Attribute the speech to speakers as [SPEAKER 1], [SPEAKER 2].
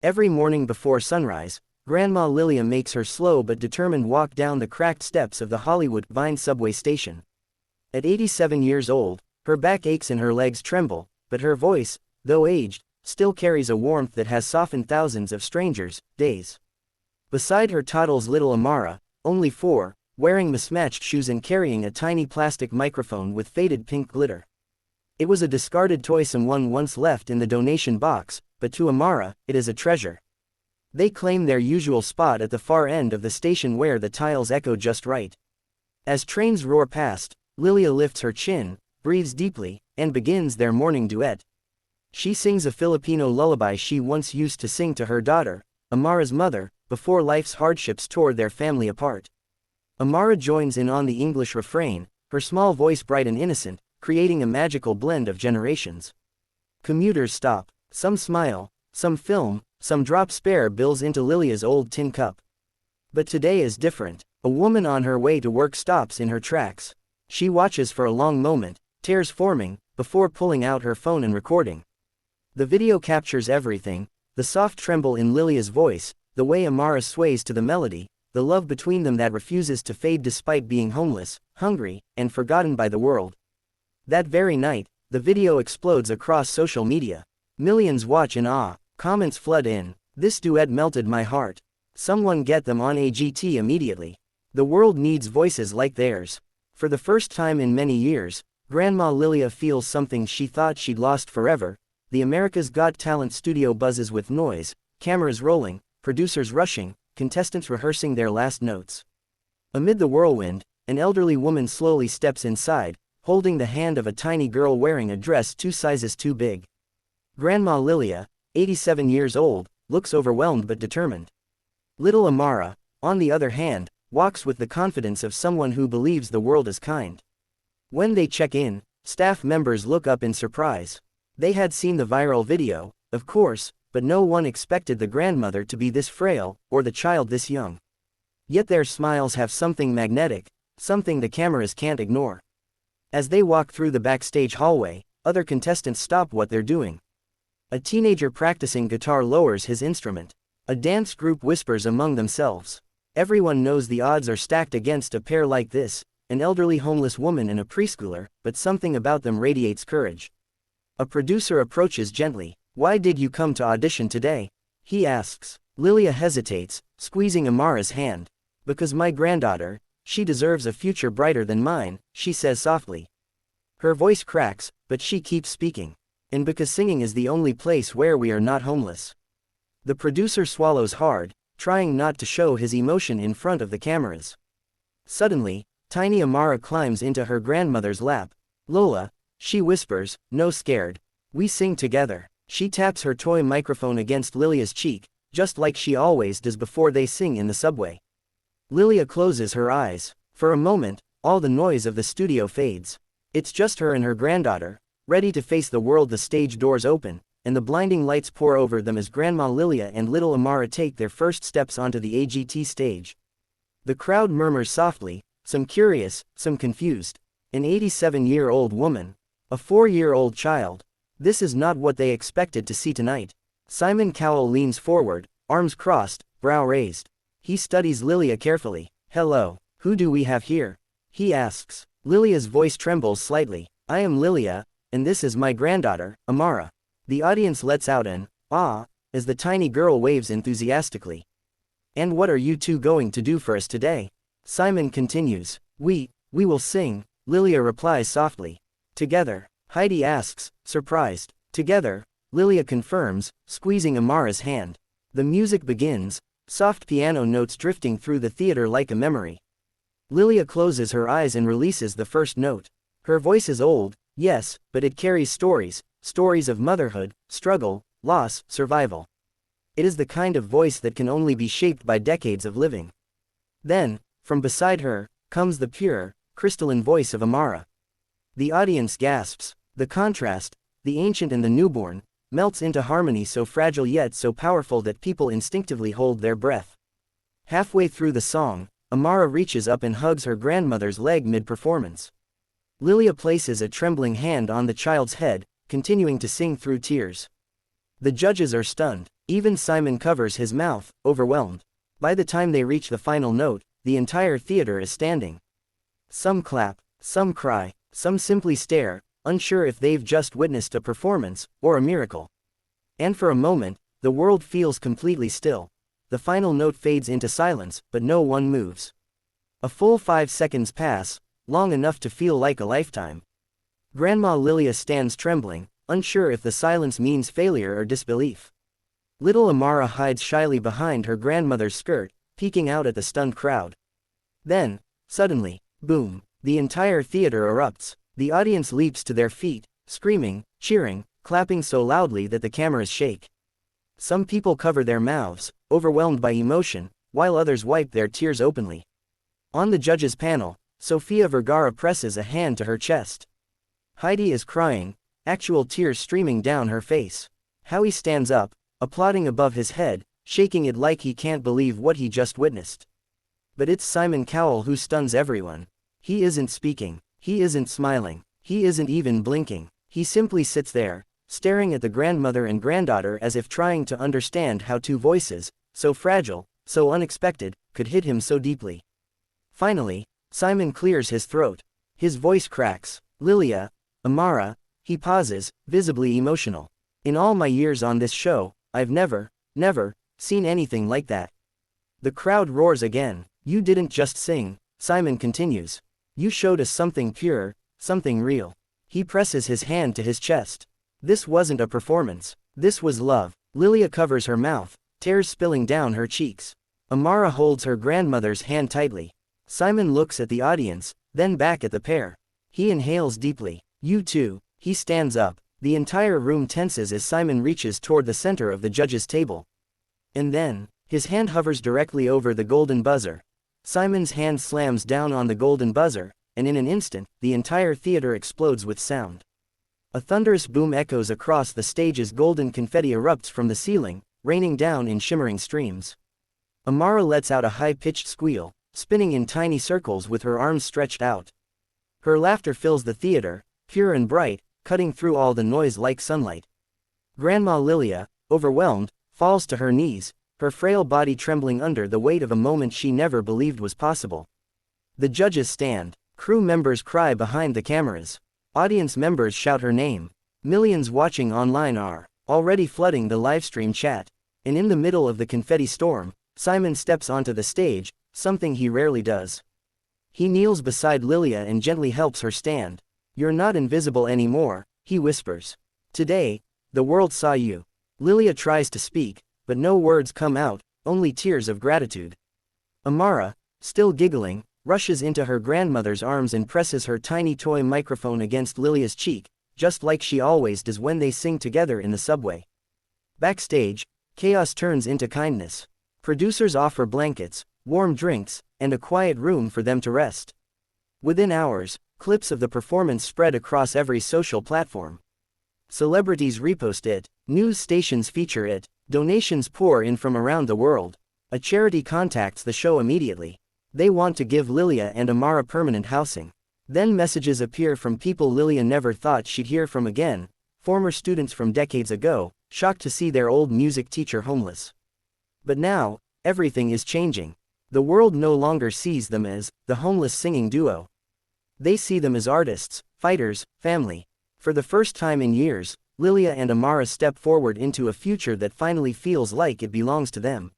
[SPEAKER 1] Every morning before sunrise, Grandma Lilia makes her slow but determined walk down the cracked steps of the Hollywood Vine subway station. At 87 years old, her back aches and her legs tremble, but her voice, though aged, still carries a warmth that has softened thousands of strangers' days. Beside her toddles little Amara, only 4, wearing mismatched shoes and carrying a tiny plastic microphone with faded pink glitter. It was a discarded toy someone once left in the donation box, but to Amara, it is a treasure. They claim their usual spot at the far end of the station where the tiles echo just right. As trains roar past, Lilia lifts her chin, breathes deeply, and begins their morning duet. She sings a Filipino lullaby she once used to sing to her daughter, Amara's mother, before life's hardships tore their family apart. Amara joins in on the English refrain, her small voice bright and innocent, creating a magical blend of generations. Commuters stop, some smile, some film, some drop spare bills into Lilia's old tin cup. But today is different. A woman on her way to work stops in her tracks. She watches for a long moment, tears forming, before pulling out her phone and recording. The video captures everything: the soft tremble in Lilia's voice, the way Amara sways to the melody, the love between them that refuses to fade despite being homeless, hungry, and forgotten by the world. That very night, the video explodes across social media. Millions watch in awe, comments flood in. "This duet melted my heart. Someone get them on AGT immediately. The world needs voices like theirs." For the first time in many years, Grandma Lilia feels something she thought she'd lost forever. The America's Got Talent studio buzzes with noise, cameras rolling, producers rushing, contestants rehearsing their last notes. Amid the whirlwind, an elderly woman slowly steps inside, holding the hand of a tiny girl wearing a dress 2 sizes too big. Grandma Lilia, 87 years old, looks overwhelmed but determined. Little Amara, on the other hand, walks with the confidence of someone who believes the world is kind. When they check in, staff members look up in surprise. They had seen the viral video, of course, but no one expected the grandmother to be this frail, or the child this young. Yet their smiles have something magnetic, something the cameras can't ignore. As they walk through the backstage hallway, other contestants stop what they're doing. A teenager practicing guitar lowers his instrument. A dance group whispers among themselves. Everyone knows the odds are stacked against a pair like this, an elderly homeless woman and a preschooler, but something about them radiates courage. A producer approaches gently. "Why did you come to audition today?" he asks. Lilia hesitates, squeezing Amara's hand. "Because my granddaughter, she deserves a future brighter than mine," she says softly. Her voice cracks, but she keeps speaking. "And because singing is the only place where we are not homeless." The producer swallows hard, trying not to show his emotion in front of the cameras. Suddenly, tiny Amara climbs into her grandmother's lap. "Lola," she whispers, "no scared. We sing together." She taps her toy microphone against Lilia's cheek, just like she always does before they sing in the subway. Lilia closes her eyes. For a moment, all the noise of the studio fades. It's just her and her granddaughter, ready to face the world. The stage doors open, and the blinding lights pour over them as Grandma Lilia and little Amara take their first steps onto the AGT stage. The crowd murmurs softly, some curious, some confused. An 87-year-old woman. A 4-year-old child. This is not what they expected to see tonight. Simon Cowell leans forward, arms crossed, brow raised. He studies Lilia carefully. "Hello, who do we have here?" he asks. Lilia's voice trembles slightly. "I am Lilia, and this is my granddaughter, Amara." The audience lets out an "ah" as the tiny girl waves enthusiastically. "And what are you two going to do for us today?" Simon continues. We will sing," Lilia replies softly. "Together?" Heidi asks, surprised. "Together," Lilia confirms, squeezing Amara's hand. The music begins, soft piano notes drifting through the theater like a memory. Lilia closes her eyes and releases the first note. Her voice is old, yes, but it carries stories of motherhood, struggle, loss, survival. It is the kind of voice that can only be shaped by decades of living. Then, from beside her, comes the pure, crystalline voice of Amara. The audience gasps. The contrast, the ancient and the newborn, melts into harmony so fragile yet so powerful that people instinctively hold their breath. Halfway through the song, Amara reaches up and hugs her grandmother's leg mid-performance. Lilia places a trembling hand on the child's head, continuing to sing through tears. The judges are stunned. Even Simon covers his mouth, overwhelmed. By the time they reach the final note, the entire theater is standing. Some clap, some cry, some simply stare, unsure if they've just witnessed a performance, or a miracle. And for a moment, the world feels completely still. The final note fades into silence, but no one moves. A full 5 seconds pass, long enough to feel like a lifetime. Grandma Lilia stands trembling, unsure if the silence means failure or disbelief. Little Amara hides shyly behind her grandmother's skirt, peeking out at the stunned crowd. Then, suddenly, boom, the entire theater erupts. The audience leaps to their feet, screaming, cheering, clapping so loudly that the cameras shake. Some people cover their mouths, overwhelmed by emotion, while others wipe their tears openly. On the judges' panel, Sofia Vergara presses a hand to her chest. Heidi is crying, actual tears streaming down her face. Howie stands up, applauding above his head, shaking it like he can't believe what he just witnessed. But it's Simon Cowell who stuns everyone. He isn't speaking. He isn't smiling. He isn't even blinking. He simply sits there, staring at the grandmother and granddaughter as if trying to understand how two voices, so fragile, so unexpected, could hit him so deeply. Finally, Simon clears his throat. His voice cracks. Lilia, Amara, he pauses, visibly emotional. In all my years on this show, I've never seen anything like that. The crowd roars again. You didn't just sing, Simon continues. You showed us something pure, something real. He presses his hand to his chest. This wasn't a performance. This was love. Lilia covers her mouth, tears spilling down her cheeks. Amara holds her grandmother's hand tightly. Simon looks at the audience, then back at the pair. He inhales deeply. You too. He stands up. The entire room tenses as Simon reaches toward the center of the judges' table. And then, his hand hovers directly over the golden buzzer. Simon's hand slams down on the golden buzzer, and in an instant, the entire theater explodes with sound. A thunderous boom echoes across the stage as golden confetti erupts from the ceiling, raining down in shimmering streams. Amara lets out a high-pitched squeal, spinning in tiny circles with her arms stretched out. Her laughter fills the theater, pure and bright, cutting through all the noise like sunlight. Grandma Lilia, overwhelmed, falls to her knees, her frail body trembling under the weight of a moment she never believed was possible. The judges stand. Crew members cry behind the cameras. Audience members shout her name. Millions watching online are already flooding the livestream chat. And in the middle of the confetti storm, Simon steps onto the stage, something he rarely does. He kneels beside Lilia and gently helps her stand. You're not invisible anymore, he whispers. Today, the world saw you. Lilia tries to speak, but no words come out, only tears of gratitude. Amara, still giggling, rushes into her grandmother's arms and presses her tiny toy microphone against Lilia's cheek, just like she always does when they sing together in the subway. Backstage, chaos turns into kindness. Producers offer blankets, warm drinks, and a quiet room for them to rest. Within hours, clips of the performance spread across every social platform. Celebrities repost it, news stations feature it, donations pour in from around the world. A charity contacts the show immediately. They want to give Lilia and Amara permanent housing. Then messages appear from people Lilia never thought she'd hear from again, former students from decades ago, shocked to see their old music teacher homeless. But now, everything is changing. The world no longer sees them as the homeless singing duo. They see them as artists, fighters, family. For the first time in years, Lilia and Amara step forward into a future that finally feels like it belongs to them.